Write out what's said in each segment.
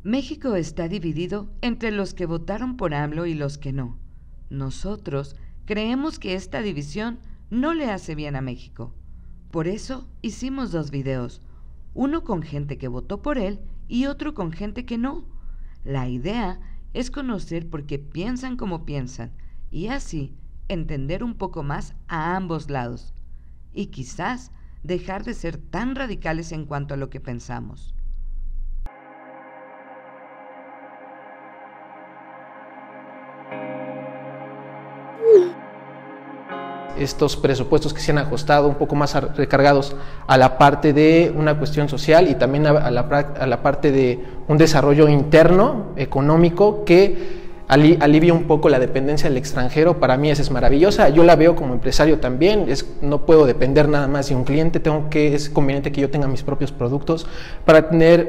México está dividido entre los que votaron por AMLO y los que no. Nosotros creemos que esta división no le hace bien a México. Por eso hicimos 2 videos, uno con gente que votó por él y otro con gente que no. La idea es conocer por qué piensan como piensan y así entender un poco más a ambos lados y quizás dejar de ser tan radicales en cuanto a lo que pensamos. Estos presupuestos que se han ajustado un poco más recargados a la parte de una cuestión social y también a la parte de un desarrollo interno, económico, que alivia un poco la dependencia del extranjero. Para mí esa es maravillosa. Yo la veo como empresario también. No puedo depender nada más de un cliente. Es conveniente que yo tenga mis propios productos para tener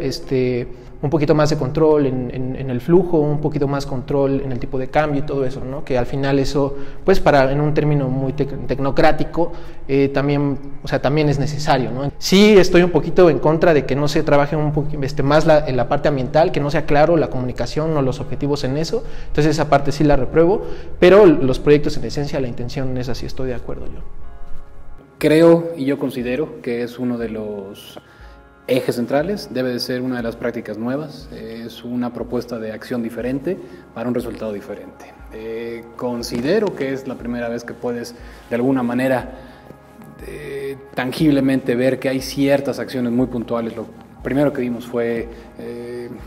un poquito más de control en el flujo, un poquito más control en el tipo de cambio y todo eso, ¿no? Que al final eso, pues en un término muy tecnocrático, también es necesario, ¿no? Sí estoy un poquito en contra de que no se trabaje más en la parte ambiental, que no sea claro la comunicación o los objetivos en eso, entonces esa parte sí la repruebo, pero los proyectos en esencia, la intención es así, estoy de acuerdo yo. Creo y yo considero que es uno de los ejes centrales, debe de ser una de las prácticas nuevas, es una propuesta de acción diferente para un resultado diferente. Considero que es la primera vez que puedes de alguna manera tangiblemente ver que hay ciertas acciones muy puntuales. Lo primero que vimos fue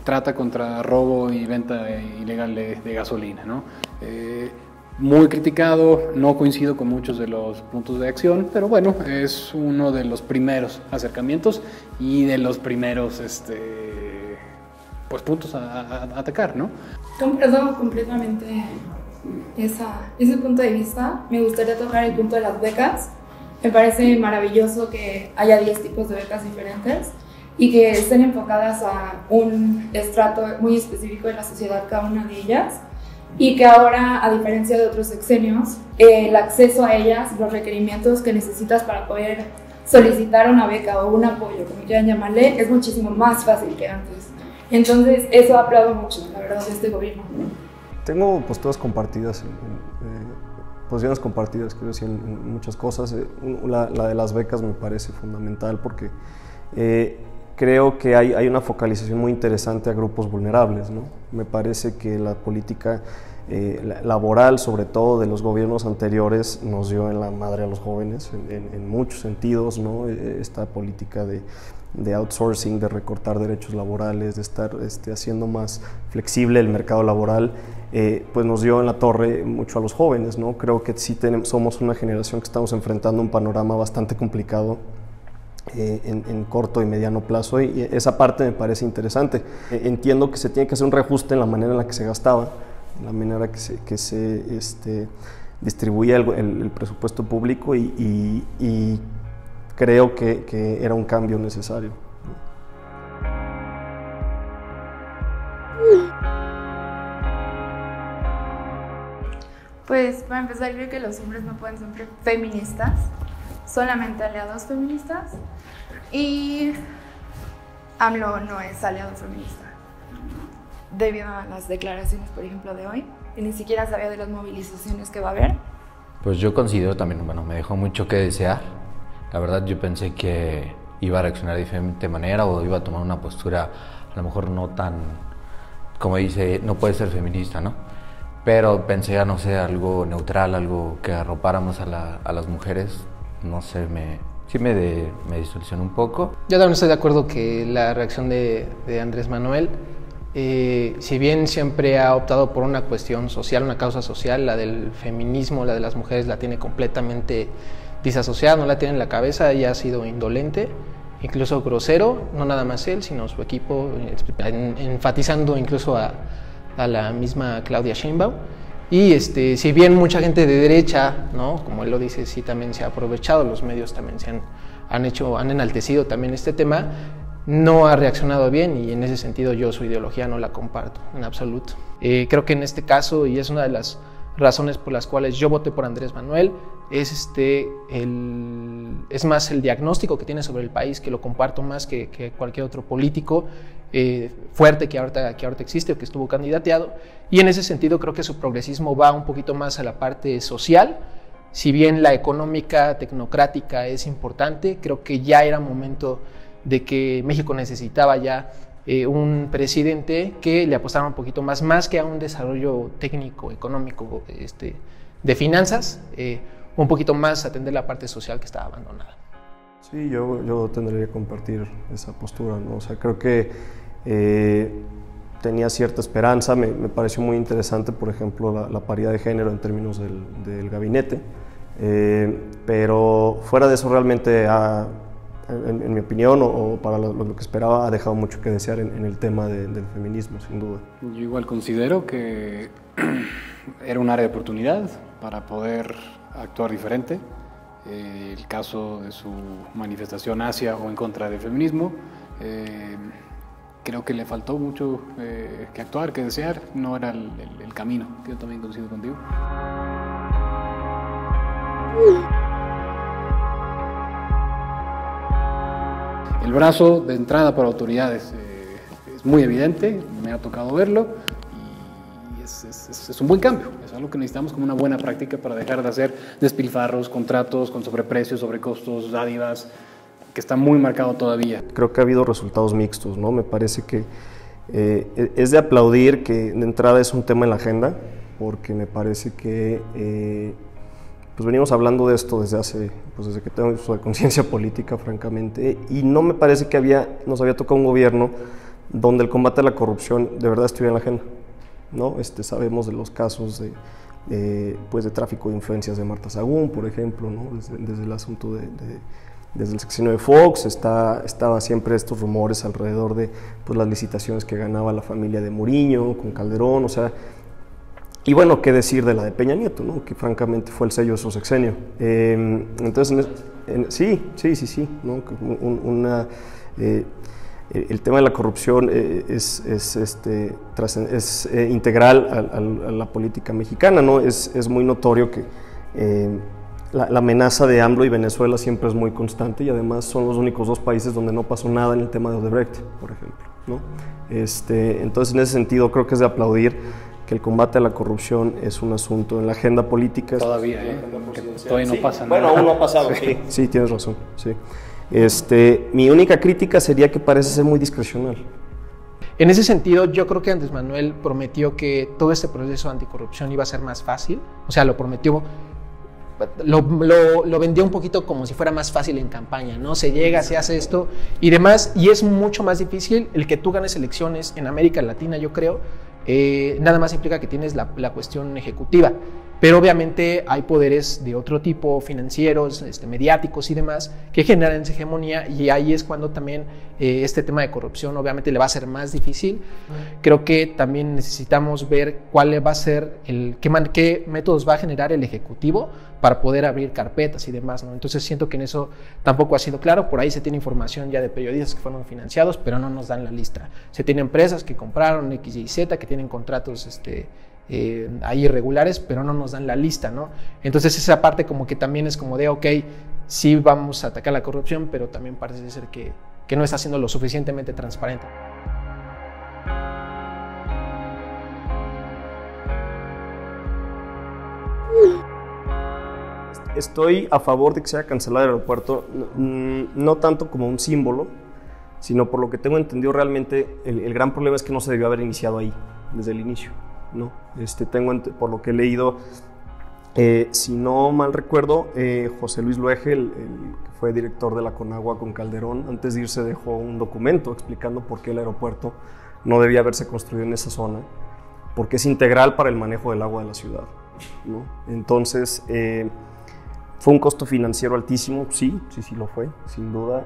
trata contra robo y venta ilegal de gasolina, ¿no? Muy criticado, no coincido con muchos de los puntos de acción, pero bueno, es uno de los primeros acercamientos y de los primeros puntos a atacar, ¿no? Comprendo completamente ese punto de vista. Me gustaría tocar el punto de las becas. Me parece maravilloso que haya 10 tipos de becas diferentes y que estén enfocadas a un estrato muy específico de la sociedad, cada una de ellas. Y que ahora, a diferencia de otros sexenios, el acceso a ellas, los requerimientos que necesitas para poder solicitar una beca o un apoyo, como quieran llamarle, es muchísimo más fácil que antes. Entonces, eso aplaudo mucho, la verdad, de este gobierno. Tengo posturas compartidas, posiciones compartidas, quiero decir, en muchas cosas. La de las becas me parece fundamental porque creo que hay una focalización muy interesante a grupos vulnerables, ¿no? Me parece que la política laboral, sobre todo de los gobiernos anteriores, nos dio en la madre a los jóvenes en muchos sentidos, ¿no? Esta política de outsourcing, de recortar derechos laborales, de estar haciendo más flexible el mercado laboral, pues nos dio en la torre mucho a los jóvenes, ¿no? Creo que sí somos una generación que estamos enfrentando un panorama bastante complicado en corto y mediano plazo, y esa parte me parece interesante. Entiendo que se tiene que hacer un reajuste en la manera en la que se gastaba, en la manera que se distribuía el presupuesto público, y creo que era un cambio necesario. Pues para empezar, creo que los hombres no pueden ser feministas, solamente aliados feministas, y AMLO no es aliado feminista, debido a las declaraciones, por ejemplo, de hoy, y ni siquiera sabía de las movilizaciones que va a haber. Pues yo considero también, me dejó mucho que desear. La verdad, yo pensé que iba a reaccionar de diferente manera o iba a tomar una postura a lo mejor no tan, como dice, no puede ser feminista, ¿no? Pero pensé no sé, algo neutral, algo que arropáramos a las mujeres. No sé, sí me distorsionó un poco. Yo también estoy de acuerdo que la reacción de Andrés Manuel, si bien siempre ha optado por una cuestión social, una causa social, la del feminismo, la de las mujeres, la tiene completamente disasociada, no la tiene en la cabeza, y ha sido indolente, incluso grosero, no nada más él, sino su equipo, enfatizando incluso a la misma Claudia Sheinbaum. Y si bien mucha gente de derecha, ¿no?, como él lo dice, sí también se ha aprovechado, los medios también han enaltecido también este tema, no ha reaccionado bien, y en ese sentido yo su ideología no la comparto en absoluto. Creo que en este caso, y es una de las razones por las cuales yo voté por Andrés Manuel, es más el diagnóstico que tiene sobre el país, que lo comparto más que cualquier otro político. fuerte que ahorita existe o que estuvo candidateado, y en ese sentido creo que su progresismo va un poquito más a la parte social. Si bien la económica, tecnocrática es importante, creo que ya era momento de que México necesitaba ya un presidente que le apostara un poquito más que a un desarrollo técnico, económico, de finanzas, un poquito más atender la parte social que estaba abandonada. Sí, yo tendría que compartir esa postura, ¿no? O sea, creo que tenía cierta esperanza, me pareció muy interesante, por ejemplo, la paridad de género en términos del gabinete, pero fuera de eso realmente, en mi opinión, o para lo que esperaba, ha dejado mucho que desear en el tema del feminismo, sin duda. Yo igual considero que era un área de oportunidad para poder actuar diferente. El caso de su manifestación hacia o en contra del feminismo, creo que le faltó mucho que actuar, que desear, no era el camino, que yo también coincido contigo. El brazo de entrada para autoridades es muy evidente, me ha tocado verlo, y es un buen cambio, es algo que necesitamos como una buena práctica para dejar de hacer despilfarros, contratos con sobreprecios, sobrecostos, dádivas, que está muy marcado todavía. Creo que ha habido resultados mixtos, ¿no? Me parece que es de aplaudir que de entrada es un tema en la agenda, porque me parece que pues venimos hablando de esto desde que tengo uso de conciencia política, francamente, y no me parece que nos había tocado un gobierno donde el combate a la corrupción de verdad estuviera en la agenda, ¿no? Sabemos de los casos de tráfico de influencias de Marta Sagún, por ejemplo, ¿no? Desde el asunto desde el sexenio de Fox, estaba siempre estos rumores alrededor de las licitaciones que ganaba la familia de Muriño con Calderón, o sea, y bueno, qué decir de la de Peña Nieto, ¿no? Que francamente fue el sello de su sexenio. Entonces, sí, ¿no? El tema de la corrupción es integral a la política mexicana, ¿no? Es muy notorio que la amenaza de AMLO y Venezuela siempre es muy constante, y además son los únicos dos países donde no pasó nada en el tema de Odebrecht, por ejemplo, ¿no? Entonces, en ese sentido, creo que es de aplaudir que el combate a la corrupción es un asunto en la agenda política. Todavía, todavía no pasa nada. Bueno, aún no ha pasado, sí, tienes razón, sí. Mi única crítica sería que parece ser muy discrecional. En ese sentido, yo creo que Andrés Manuel prometió que todo este proceso de anticorrupción iba a ser más fácil, o sea, lo prometió, lo vendió un poquito como si fuera más fácil en campaña, ¿no? Se llega, se hace esto y demás, y es mucho más difícil el que tú ganes elecciones en América Latina, yo creo. Nada más implica que tienes la cuestión ejecutiva, pero obviamente hay poderes de otro tipo, financieros, mediáticos y demás, que generan esa hegemonía, y ahí es cuando también este tema de corrupción obviamente le va a ser más difícil. Creo que también necesitamos ver cuál va a ser qué métodos va a generar el ejecutivo para poder abrir carpetas y demás, ¿no? Entonces siento que en eso tampoco ha sido claro. Por ahí se tiene información ya de periodistas que fueron financiados, pero no nos dan la lista. Se tiene empresas que compraron X, Y, Z, que tienen contratos ahí irregulares, pero no nos dan la lista, ¿no? Entonces esa parte como que también es como de, ok, sí vamos a atacar la corrupción, pero también parece ser que no está siendo lo suficientemente transparente. Estoy a favor de que se haya cancelado el aeropuerto, no tanto como un símbolo, sino por lo que tengo entendido realmente el gran problema es que no se debió haber iniciado ahí, desde el inicio, ¿no? Por lo que he leído, si no mal recuerdo, José Luis Luege, el que fue director de la Conagua con Calderón, antes de irse dejó un documento explicando por qué el aeropuerto no debía haberse construido en esa zona, porque es integral para el manejo del agua de la ciudad, ¿no? Entonces, fue un costo financiero altísimo, sí lo fue, sin duda,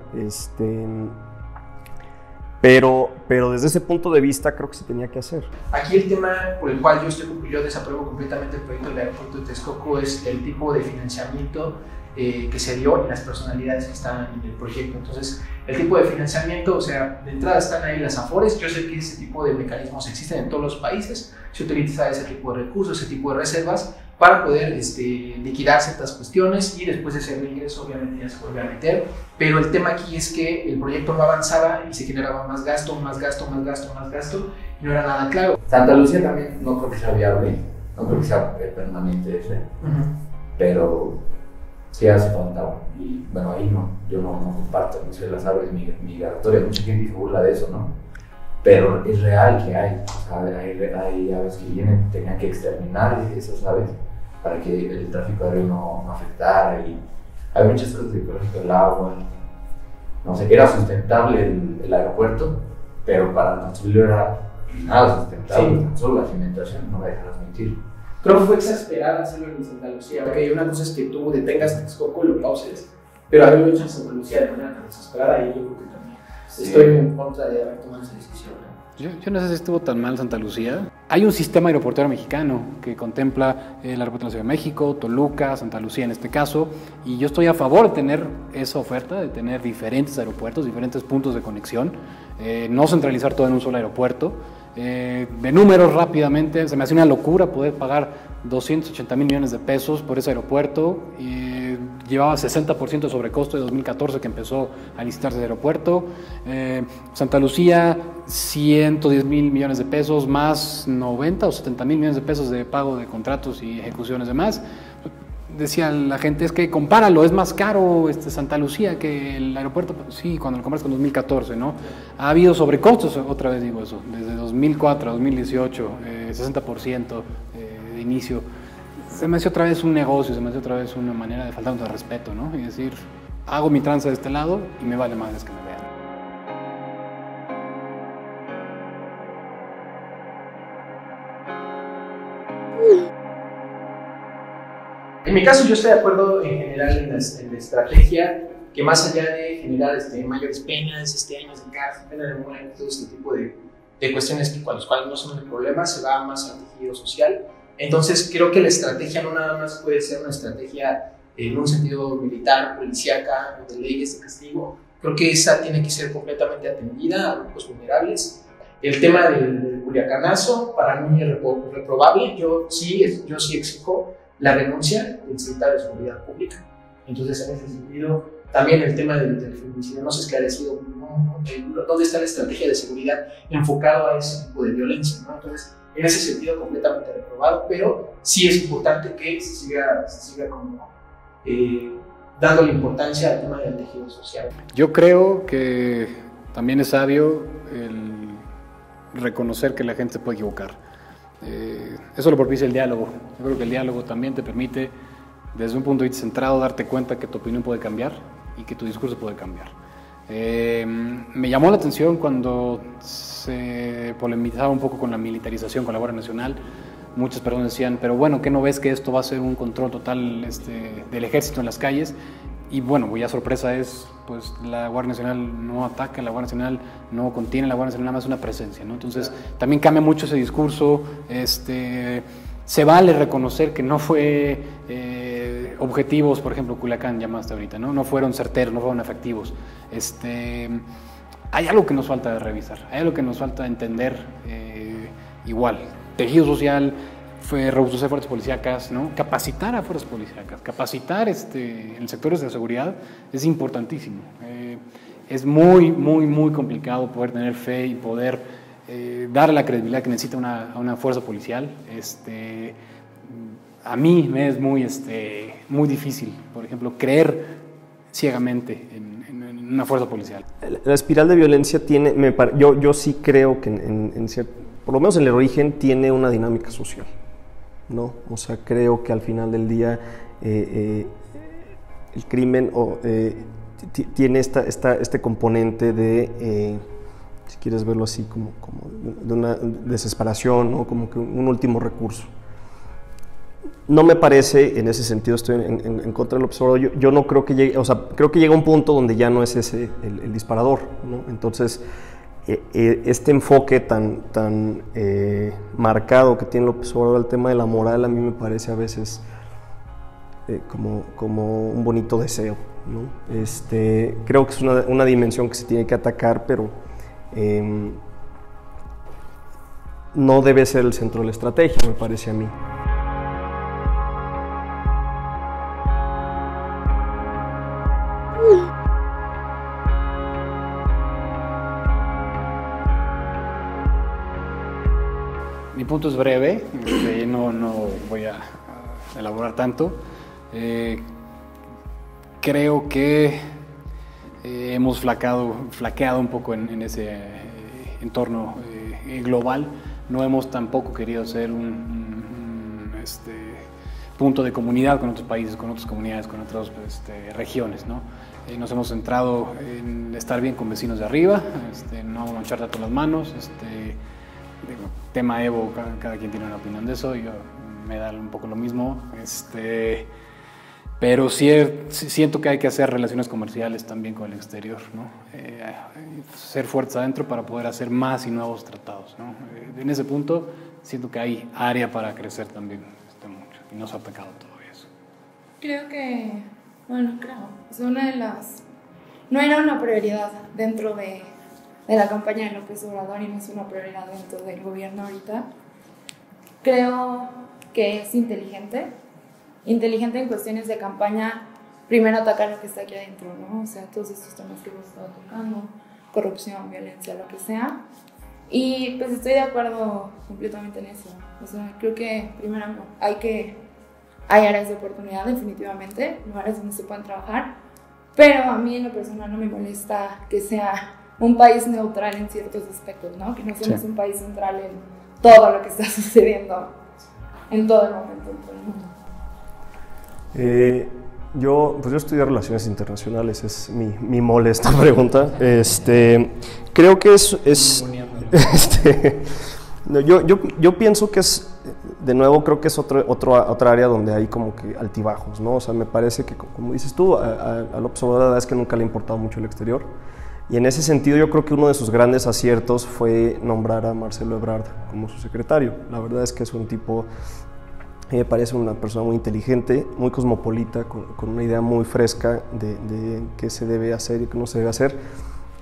pero desde ese punto de vista creo que se tenía que hacer. Aquí el tema por el cual yo desapruebo completamente el proyecto del aeropuerto de Texcoco es el tipo de financiamiento que se dio y las personalidades que estaban en el proyecto. Entonces, el tipo de financiamiento, o sea, de entrada están ahí las AFORES. Yo sé que ese tipo de mecanismos existen en todos los países, se utiliza ese tipo de recursos, ese tipo de reservas, para poder liquidar ciertas cuestiones y después de ese reingreso obviamente ya se vuelve a meter, pero el tema aquí es que el proyecto no avanzaba y se generaba más gasto, más gasto, más gasto, más gasto y no era nada claro. Santa Lucía también no creo que sea viable, no creo que sea permanente ese, pero sí hace falta, y bueno, ahí no, yo no comparto, no sé, las árboles migratorias, mucha gente se burla de eso, ¿no? Pero es real que hay, o sea, hay aves que vienen, tenían que exterminar esas aves para que el tráfico aéreo no afectara, y hay muchas cosas de ecológico, el agua, no sé, era sustentable el aeropuerto, pero para construirlo era nada sustentable, tan solo la cimentación, no me dejarás mentir. Creo que fue exasperado hacerlo en Santa Lucía, porque una cosa es que tú detengas Texcoco y lo pauses, pero haberlo hecho en Santa Lucía de manera tan desesperada, y yo creo que también estoy en contra de haber tomado esa decisión. Yo no sé si estuvo tan mal Santa Lucía. Hay un sistema aeroportuario mexicano que contempla el aeropuerto de la Ciudad de México, Toluca, Santa Lucía en este caso, y yo estoy a favor de tener esa oferta, de tener diferentes aeropuertos, diferentes puntos de conexión, no centralizar todo en un solo aeropuerto. De números rápidamente, se me hace una locura poder pagar 280,000 millones de pesos por ese aeropuerto. Llevaba 60% de sobrecosto de 2014 que empezó a licitarse el aeropuerto. Santa Lucía, 110,000 millones de pesos, más 90 o 70,000 millones de pesos de pago de contratos y ejecuciones de más. Decía la gente, es que compáralo, es más caro Santa Lucía que el aeropuerto. Sí, cuando lo comparas con 2014, ¿no? Ha habido sobrecostos, otra vez digo eso, desde 2004 a 2018, 60% de inicio. Se me hace otra vez un negocio, se me hace otra vez una manera de faltarnos de respeto, ¿no? Y decir, hago mi tranza de este lado y me vale más que me vean. En mi caso yo estoy de acuerdo en general en la estrategia que más allá de generar mayores penas, años de cárcel, pena de muerte, todo este tipo de cuestiones con las cuales no son el problema, se va más al tejido social. Entonces creo que la estrategia no nada más puede ser una estrategia en un sentido militar, policíaca, de leyes de castigo. Creo que esa tiene que ser completamente atendida a grupos vulnerables. El tema del culiacanazo para mí es reprobable. Yo sí exijo la renuncia del secretario de Seguridad Pública. Entonces, en ese sentido, también el tema del feminicidio no se ha esclarecido. ¿Dónde está la estrategia de seguridad enfocado a ese tipo de violencia, ¿no? Entonces, en ese sentido, completamente reprobado, pero sí es importante que se siga como, dándole importancia al tema del tejido social. Yo creo que también es sabio el reconocer que la gente se puede equivocar. Eso lo propicia el diálogo. Yo creo que el diálogo también te permite, desde un punto de vista centrado, darte cuenta que tu opinión puede cambiar y que tu discurso puede cambiar. Me llamó la atención cuando se polemizaba un poco con la militarización, con la Guardia Nacional. Muchas personas decían, pero bueno, ¿qué no ves que esto va a ser un control total del ejército en las calles? Y bueno, ya sorpresa es, pues la Guardia Nacional no ataca, la Guardia Nacional no contiene, la Guardia Nacional nada más es una presencia, ¿no? Entonces también cambia mucho ese discurso. Se vale reconocer que no fue objetivos, por ejemplo, Culiacán llamaste ahorita, ¿no? No fueron certeros, no fueron efectivos. Hay algo que nos falta de revisar, hay algo que nos falta entender. Igual, tejido social, robustecer fuerzas policíacas, ¿no? Capacitar a fuerzas policíacas, capacitar en sectores de seguridad es importantísimo. Es muy, muy, muy complicado poder tener fe y poder darle la credibilidad que necesita una fuerza policial. A mí me es muy difícil, por ejemplo, creer ciegamente en una fuerza policial. La espiral de violencia tiene, yo sí creo que por lo menos en el origen tiene una dinámica social, ¿no? O sea, creo que al final del día el crimen tiene este componente de, si quieres verlo así, como de una desesperación, ¿no? Como que un último recurso. No me parece, en ese sentido estoy en contra del observador. Yo no creo que llegue, o sea, creo que llega un punto donde ya no es ese el disparador, ¿no? Entonces, este enfoque tan marcado que tiene López Obrador al tema de la moral, a mí me parece a veces como un bonito deseo, ¿no? Creo que es una dimensión que se tiene que atacar, pero no debe ser el centro de la estrategia, me parece a mí. Mi punto es breve, no voy a elaborar tanto. Creo que hemos flaqueado un poco en ese entorno global. No hemos tampoco querido ser un punto de comunidad con otros países, con otras comunidades, con otras regiones, ¿no? Nos hemos centrado en estar bien con vecinos de arriba, no manchar tanto las manos. Tema Evo, cada quien tiene una opinión de eso, yo me da un poco lo mismo. Pero sí, siento que hay que hacer relaciones comerciales también con el exterior, ¿no? Ser fuertes adentro para poder hacer más y nuevos tratados, ¿no? En ese punto siento que hay área para crecer también mucho y no se ha atacado todavía eso. Creo que, es una de las... No era una prioridad dentro de la campaña de López Obrador y no es una prioridad dentro del gobierno ahorita. Creo que es inteligente en cuestiones de campaña, primero atacar lo que está aquí adentro, ¿no? O sea, todos estos temas que hemos estado tocando, corrupción, violencia, lo que sea. Y pues estoy de acuerdo completamente en eso. O sea, creo que primero hay áreas de oportunidad, definitivamente, lugares donde se pueden trabajar, pero a mí en lo personal no me molesta que sea un país neutral en ciertos aspectos, ¿no? Que no seamos un país central en todo lo que está sucediendo en todo el momento, en todo el mundo. Yo estudié Relaciones Internacionales, es mi mole esta pregunta. Creo que yo pienso que es, de nuevo, creo que es otra área donde hay como que altibajos, ¿no? O sea, me parece que, como dices tú, a López Obrador la verdad es que nunca le ha importado mucho el exterior. Y en ese sentido yo creo que uno de sus grandes aciertos fue nombrar a Marcelo Ebrard como su secretario. La verdad es que es un tipo... me parece una persona muy inteligente, muy cosmopolita, con una idea muy fresca de qué se debe hacer y qué no se debe hacer.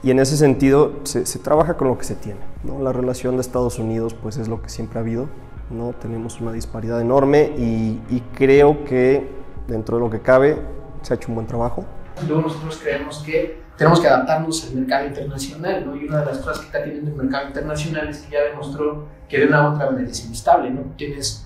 Y en ese sentido se trabaja con lo que se tiene, ¿no? La relación de Estados Unidos pues es lo que siempre ha habido, ¿no? Tenemos una disparidad enorme y creo que dentro de lo que cabe se ha hecho un buen trabajo. Luego nosotros creemos que tenemos que adaptarnos al mercado internacional, ¿no? Y una de las cosas que está teniendo el mercado internacional es que ya demostró que de una u otra manera es inestable, ¿no? Tienes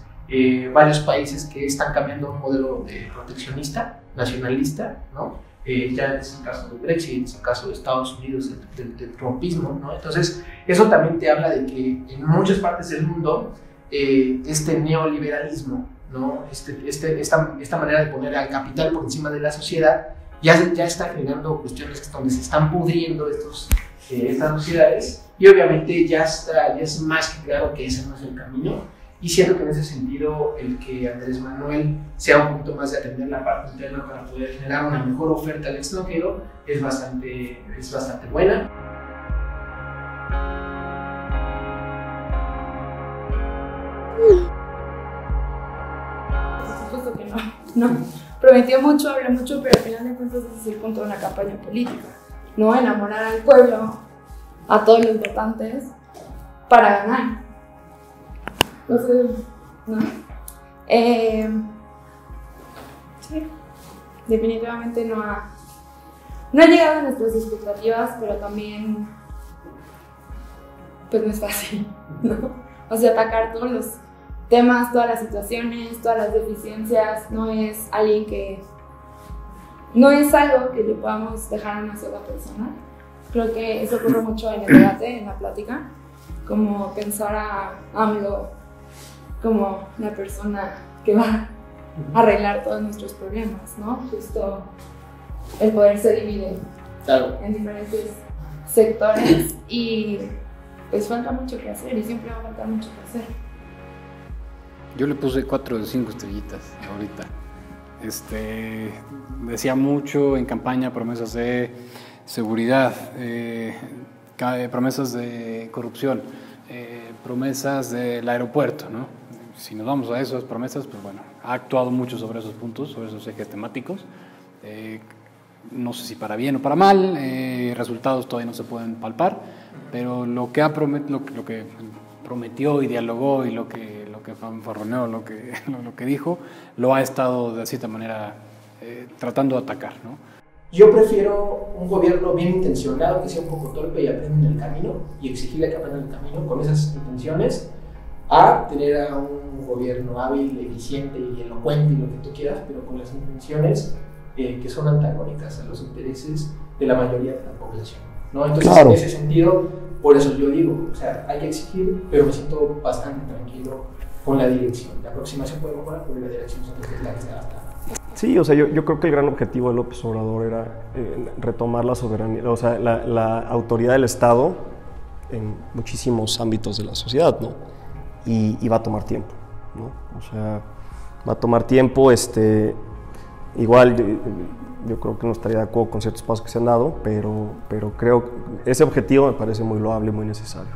varios países que están cambiando un modelo proteccionista, nacionalista, ¿no? Ya es el caso del Brexit, es el caso de Estados Unidos, del trumpismo, ¿no? Entonces, eso también te habla de que en muchas partes del mundo este neoliberalismo, ¿no? Esta manera de poner al capital por encima de la sociedad ya está generando cuestiones donde se están pudriendo estas sociedades y obviamente ya es más que claro que ese no es el camino. Y siento que en ese sentido el que Andrés Manuel sea un poquito más de atender la parte interna para poder generar una mejor oferta al extranjero es bastante buena. Por supuesto que no. Prometió mucho, habló mucho, pero al final de cuentas ese es el punto de una campaña política, ¿no? Enamorar al pueblo, a todos los votantes, para ganar. Entonces, no. Sí, definitivamente no ha llegado a nuestras expectativas, pero también, pues no es fácil, ¿no? O sea, atacar todos los temas, todas las situaciones, todas las deficiencias, no es algo que le podamos dejar a una sola persona. Creo que eso ocurre mucho en el debate, en la plática, como pensar a AMLO como la persona que va a arreglar todos nuestros problemas, ¿no? Justo el poder se divide en diferentes sectores y pues falta mucho que hacer y siempre va a faltar mucho que hacer. Yo le puse 4 de 5 estrellitas ahorita. Decía mucho en campaña promesas de seguridad, promesas de corrupción, promesas del aeropuerto, ¿no? Si nos vamos a esas promesas, pues bueno, ha actuado mucho sobre esos puntos, sobre esos ejes temáticos. No sé si para bien o para mal, resultados todavía no se pueden palpar, pero lo que prometió y dialogó y lo que fanfarroneó, lo que dijo, lo ha estado de cierta manera tratando de atacar, ¿no? Yo prefiero un gobierno bien intencionado, que sea un poco torpe y aprenda en el camino, y exigirle que aprenda en el camino con esas intenciones, a tener a un gobierno hábil, eficiente y elocuente y lo que tú quieras, pero con las intenciones que son antagónicas a los intereses de la mayoría de la población, ¿no? Entonces, claro, en ese sentido, por eso yo digo, o sea, hay que exigir, pero me siento bastante tranquilo con la dirección. La aproximación puede mejorar, pero la dirección es la que se adapta. Sí, o sea, yo creo que el gran objetivo de López Obrador era retomar la soberanía, o sea, la autoridad del Estado en muchísimos ámbitos de la sociedad, ¿no? Y va a tomar tiempo, ¿no? O sea, va a tomar tiempo, igual yo creo que no estaría de acuerdo con ciertos pasos que se han dado, pero creo que ese objetivo me parece muy loable y muy necesario.